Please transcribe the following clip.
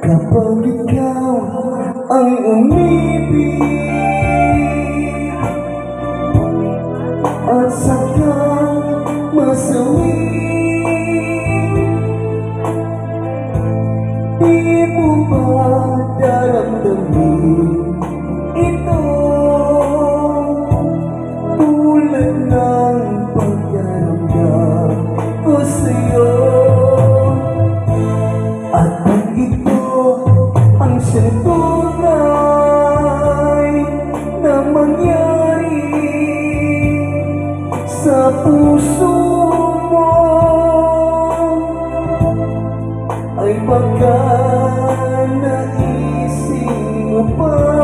Kapag ikaw ang umibig at saka masawi, di mo ba daramdamin ito tulad ng pagdaramdam ko sa'yo? At kung ito ang tunay na mangyari sa puso mo, ay baka naisip mo pa